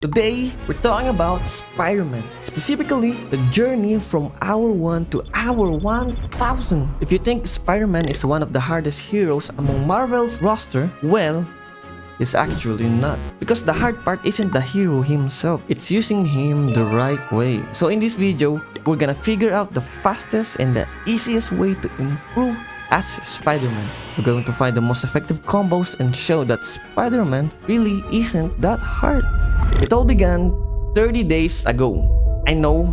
Today, we're talking about Spider-Man, specifically the journey from hour 1 to hour 1000. If you think Spider-Man is one of the hardest heroes among Marvel's roster, well, it's actually not. Because the hard part isn't the hero himself, it's using him the right way. So in this video, we're gonna figure out the fastest and the easiest way to improve as Spider-Man. We're going to find the most effective combos and show that Spider-Man really isn't that hard. It all began 30 days ago. I know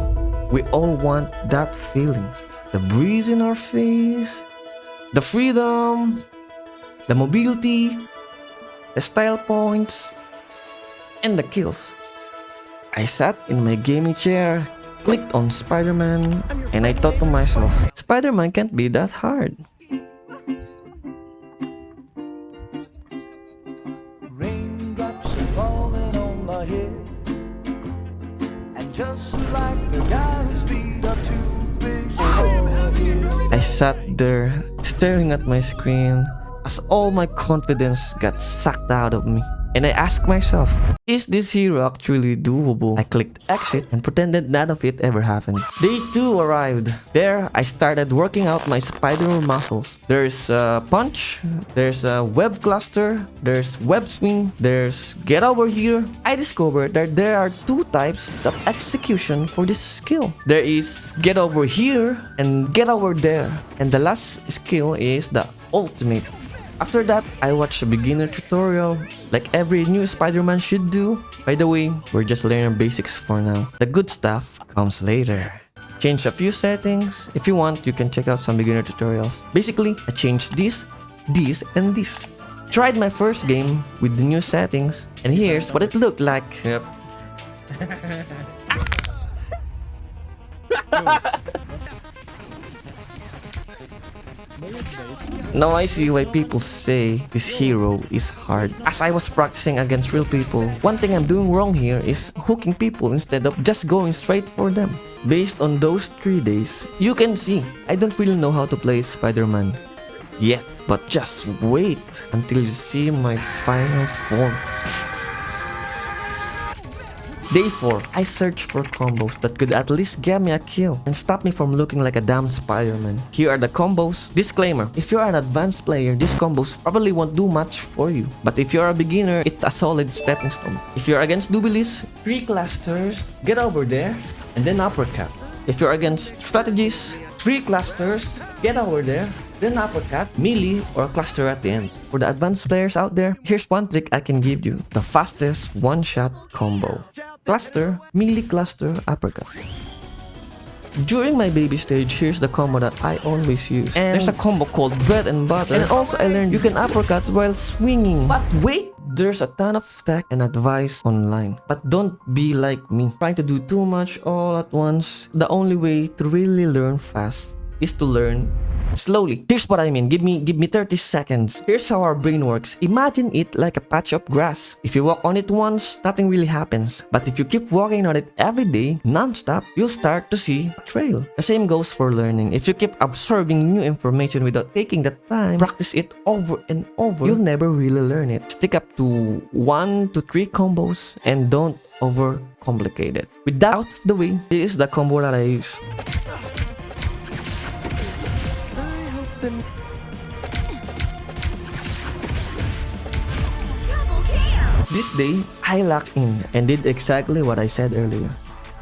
we all want that feeling. The breeze in our face, the freedom, the mobility, the style points, and the kills. I sat in my gaming chair, clicked on Spider-Man, and I thought to myself, Spider-Man can't be that hard. Just like the guy whose feet are too big. I sat there staring at my screen as all my confidence got sucked out of me. And I asked myself, is this hero actually doable? I clicked exit and pretended none of it ever happened. Day 2 arrived. There, I started working out my spider muscles. There's punch, there's a web cluster, there's web swing, there's get over here. I discovered that there are two types of execution for this skill. There is get over here and get over there. And the last skill is the ultimate. After that, I watched a beginner tutorial like every new Spider-Man should do. By the way, we're just learning basics for now. The good stuff comes later. Change a few settings. If you want, you can check out some beginner tutorials. Basically, I changed this, and this. Tried my first game with the new settings, and here's what it looked like. Yep. Now I see why people say this hero is hard. As I was practicing against real people, one thing I'm doing wrong here is hooking people instead of just going straight for them. Based on those 3 days, you can see I don't really know how to play Spider-Man yet. But just wait until you see my final form. Day 4, I searched for combos that could at least get me a kill and stop me from looking like a damn Spider-Man. Here are the combos. Disclaimer, if you're an advanced player, these combos probably won't do much for you. But if you're a beginner, it's a solid stepping stone. If you're against duelists, 3 clusters, get over there, and then uppercut. If you're against strategies, 3 clusters, get over there, then uppercut, melee, or cluster at the end. For the advanced players out there, here's one trick I can give you. The fastest one-shot combo. Cluster, melee cluster, uppercut. During my baby stage, here's the combo that I always use. And there's a combo called bread and butter. And also I learned you can uppercut while swinging. But wait! There's a ton of tech and advice online. But don't be like me, trying to do too much all at once. The only way to really learn fast is to learn slowly. Here's what I mean. Give me 30 seconds. Here's how our brain works. Imagine it like a patch of grass. If you walk on it once, nothing really happens. But if you keep walking on it every day, non-stop, you'll start to see a trail. The same goes for learning. If you keep absorbing new information without taking the time, practice it over and over, you'll never really learn it. Stick up to 1 to 3 combos and don't overcomplicate it. With that out of the way, this is the combo that I use. This day, I locked in and did exactly what I said earlier.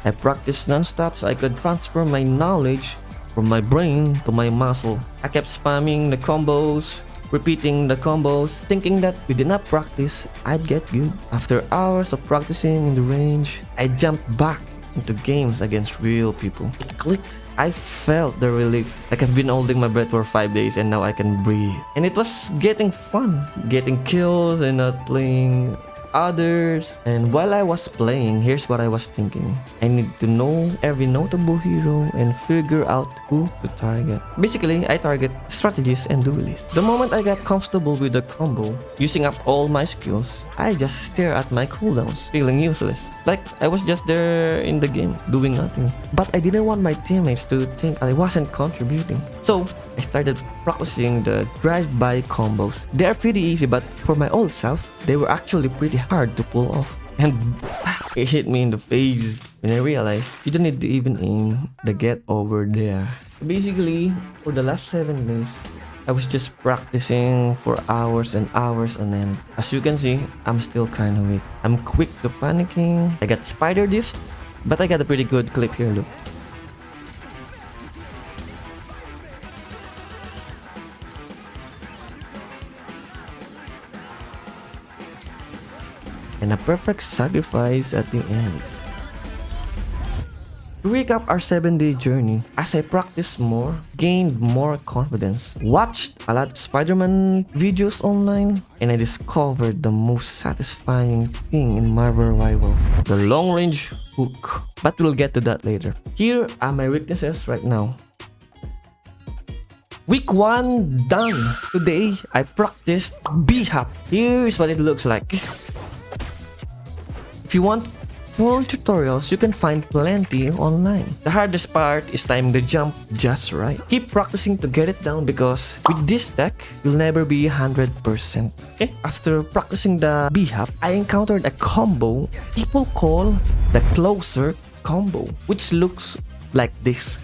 I practiced non-stop so I could transfer my knowledge from my brain to my muscle. I kept spamming the combos, repeating the combos, thinking that with enough practice, I'd get good. After hours of practicing in the range, I jumped back into games against real people. Click. I felt the relief, like I've been holding my breath for 5 days and now I can breathe. And it was getting fun, getting kills and not playing others. And while I was playing, here's what I was thinking. I need to know every notable hero and figure out who to target. Basically, I target strategists and duelists. The moment I got comfortable with the combo, using up all my skills, I just stare at my cooldowns, feeling useless. Like I was just there in the game, doing nothing. But I didn't want my teammates to think I wasn't contributing. So I started practicing the drive-by combos. They are pretty easy, but for my old self, they were actually pretty hard to pull off. and it hit me in the face when I realized you don't need to even aim the get over there. Basically, for the last 7 days, I was just practicing for hours and hours on end. As you can see, I'm still kinda weak. I'm quick to panicking. I got spider drift, but I got a pretty good clip here, look. And a perfect sacrifice at the end. To recap our 7-day journey, as I practiced more, gained more confidence, watched a lot of Spiderman videos online, and I discovered the most satisfying thing in Marvel Rivals, the long-range hook. But we'll get to that later. Here are my weaknesses right now. Week 1 done! Today, I practiced B-hop. Here's what it looks like. If you want full tutorials, you can find plenty online. The hardest part is timing the jump just right. Keep practicing to get it down because with this tech, you'll never be 100%. Okay? After practicing the B-hop, I encountered a combo people call the closer combo, which looks like this.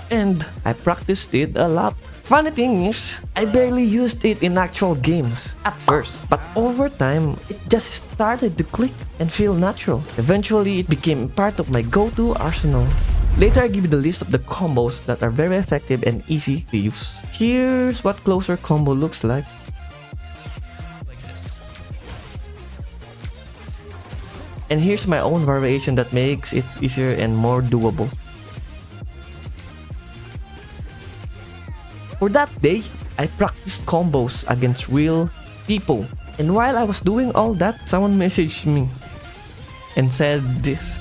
And I practiced it a lot. Funny thing is, I barely used it in actual games at first, but over time, it just started to click and feel natural. Eventually, it became part of my go-to arsenal. Later, I give you the list of the combos that are very effective and easy to use. Here's what closer combo looks like. And here's my own variation that makes it easier and more doable. For that day, I practiced combos against real people. And while I was doing all that, someone messaged me and said this.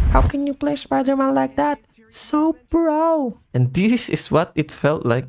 How can you play Spider-Man like that? So pro! And this is what it felt like.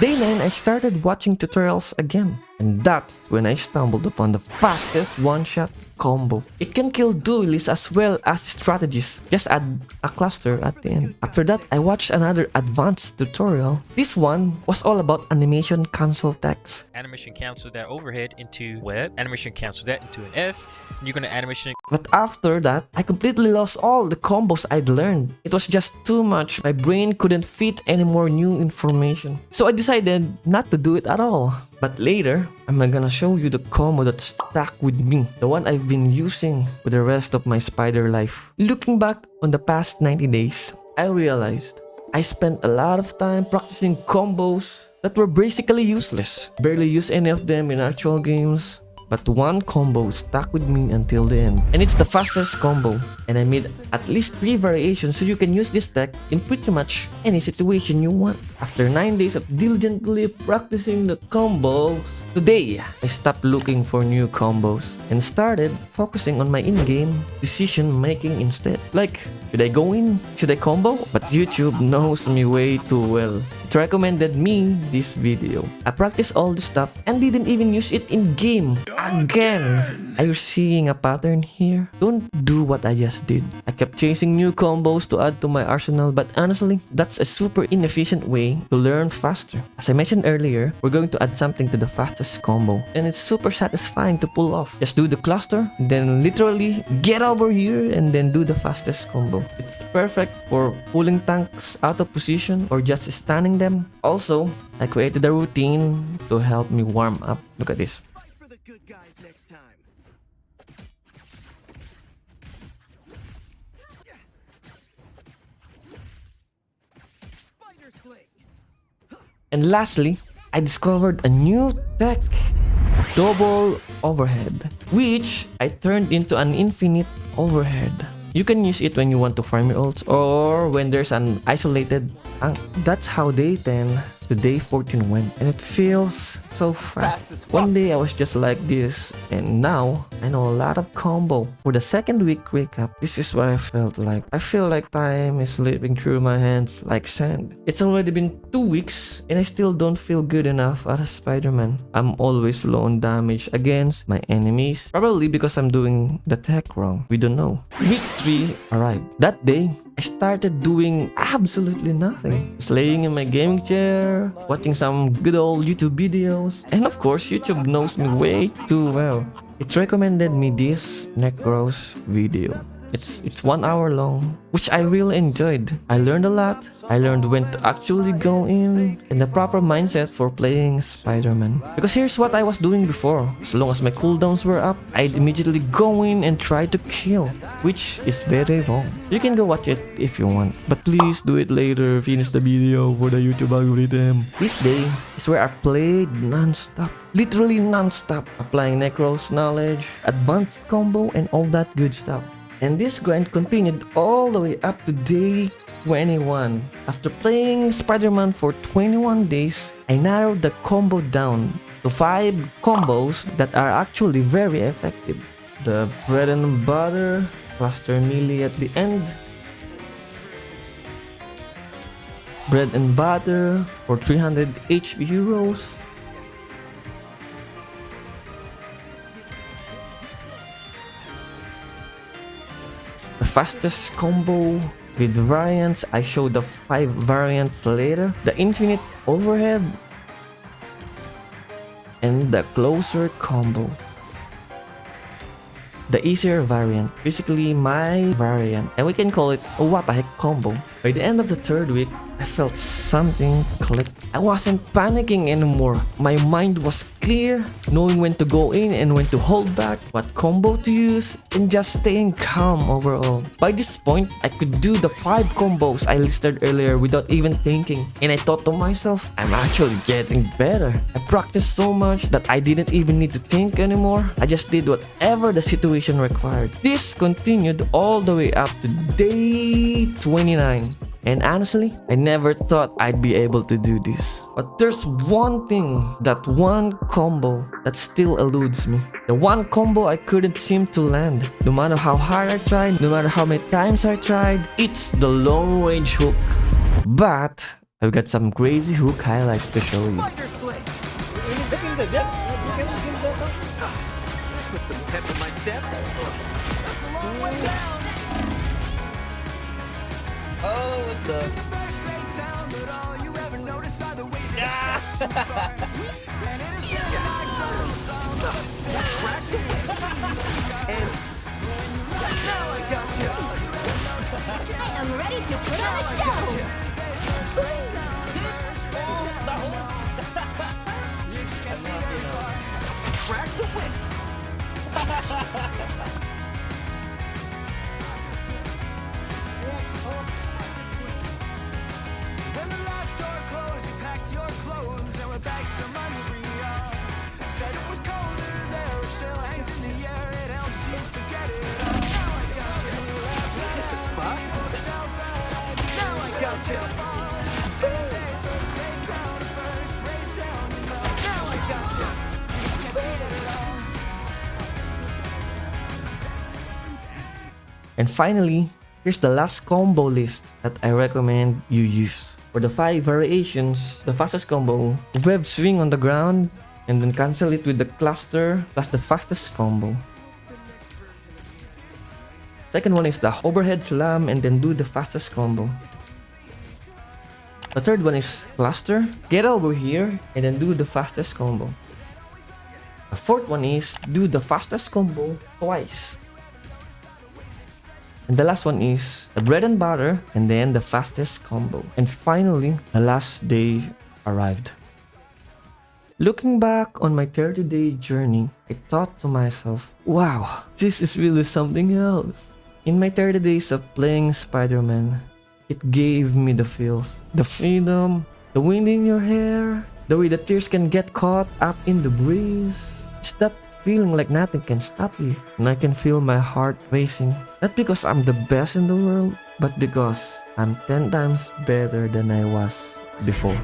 Day 9, I started watching tutorials again. And that's when I stumbled upon the fastest one-shot combo. It can kill duelists as well as strategists. Just add a cluster at the end. After that, I watched another advanced tutorial. This one was all about animation cancel text. Animation cancel that overhead into web. Animation cancel that into an F. And you're gonna animation. But after that, I completely lost all the combos I'd learned. It was just too much. My brain couldn't fit any more new information. So I decided not to do it at all. But later, I'm gonna show you the combo that stuck with me. The one I've been using for the rest of my spider life. Looking back on the past 90 days, I realized I spent a lot of time practicing combos that were basically useless. Barely used any of them in actual games. But one combo stuck with me until the end. And it's the fastest combo. And I made at least 3 variations so you can use this tech in pretty much any situation you want. After 9 days of diligently practicing the combos, today I stopped looking for new combos and started focusing on my in-game decision making instead. Like, should I go in? Should I combo? But YouTube knows me way too well. It recommended me this video. I practiced all the stuff and didn't even use it in game. Again! Are you seeing a pattern here? Don't do what I just did. I kept chasing new combos to add to my arsenal, but honestly, that's a super inefficient way to learn faster. As I mentioned earlier, we're going to add something to the fastest combo, and it's super satisfying to pull off. Just do the cluster, then literally get over here and then do the fastest combo. It's perfect for pulling tanks out of position or just stunning them. Also, I created a routine to help me warm up. Look at this. And lastly, I discovered a new tech, double overhead, which I turned into an infinite overhead. You can use it when you want to farm your ults or when there's an isolated tank. That's how day 10 the day 14 went, and it feels so fast. One day I was just like this, and now I know a lot of combo. For the second week recap, this is what I felt like. I feel like time is slipping through my hands like sand. It's already been 2 weeks, and I still don't feel good enough as Spider-Man. I'm always low on damage against my enemies, probably because I'm doing the tech wrong. We don't know. Week 3 arrived. That day, I started doing absolutely nothing. Just laying in my gaming chair, watching some good old YouTube videos. And of course, YouTube knows me way too well. It recommended me this Necros video. It's 1 hour long, which I really enjoyed. I learned a lot. I learned when to actually go in and the proper mindset for playing Spider-Man. Because here's what I was doing before. As long as my cooldowns were up, I'd immediately go in and try to kill, which is very wrong. You can go watch it if you want, but please do it later. Finish the video for the YouTube algorithm. This day is where I played non-stop. Literally non-stop. Applying Necros knowledge, advanced combo, and all that good stuff. And this grind continued all the way up to day 21. After playing Spider-Man for 21 days, I narrowed the combo down to 5 combos that are actually very effective. The bread and butter, cluster melee at the end, bread and butter for 300 HP heroes, the fastest combo with variants. I showed the 5 variants later. The infinite overhead and the closer combo. The easier variant, basically my variant, and we can call it a what the heck combo. By the end of the 3rd week, I felt something click. I wasn't panicking anymore. My mind was clear, knowing when to go in and when to hold back, what combo to use, and just staying calm overall. By this point, I could do the 5 combos I listed earlier without even thinking. And I thought to myself, I'm actually getting better. I practiced so much that I didn't even need to think anymore. I just did whatever the situation required. This continued all the way up to day 29. And honestly, I never thought I'd be able to do this. But there's one thing, that one combo that still eludes me. The one combo I couldn't seem to land. No matter how hard I tried, no matter how many times I tried, it's the long range hook. But I've got some crazy hook highlights to show you. Put some pep in my step. That's a long way down. Oh, what the? This is a very straight town, but all you ever notice are the ways it starts too far. And it is really like dirt, so just scratch it. And now I got you. I am ready to put on a show! Crack the whip. When the last door closed, you packed your clothes and went back to Montreal. Said it was colder there, it still hangs in the air, it helps you forget it all. Now I got you left at empty bookshelf that I need. Now I got you. First-rate town, you know. Now I got you. You can't see it at all. And finally, here's the last combo list that I recommend you use. For the 5 variations, the fastest combo, web swing on the ground, and then cancel it with the cluster plus the fastest combo. Second one is the overhead slam and then do the fastest combo. The third one is cluster, get over here and then do the fastest combo. The fourth one is do the fastest combo twice. And the last one is the bread and butter and then the fastest combo. And finally, the last day arrived. Looking back on my 30-day journey, I thought to myself, wow, this is really something else. In my 30 days of playing Spider-Man, it gave me the feels. The freedom, the wind in your hair, the way the tears can get caught up in the breeze. It's that feeling like nothing can stop you, and I can feel my heart racing. Not because I'm the best in the world, but because I'm 10 times better than I was before.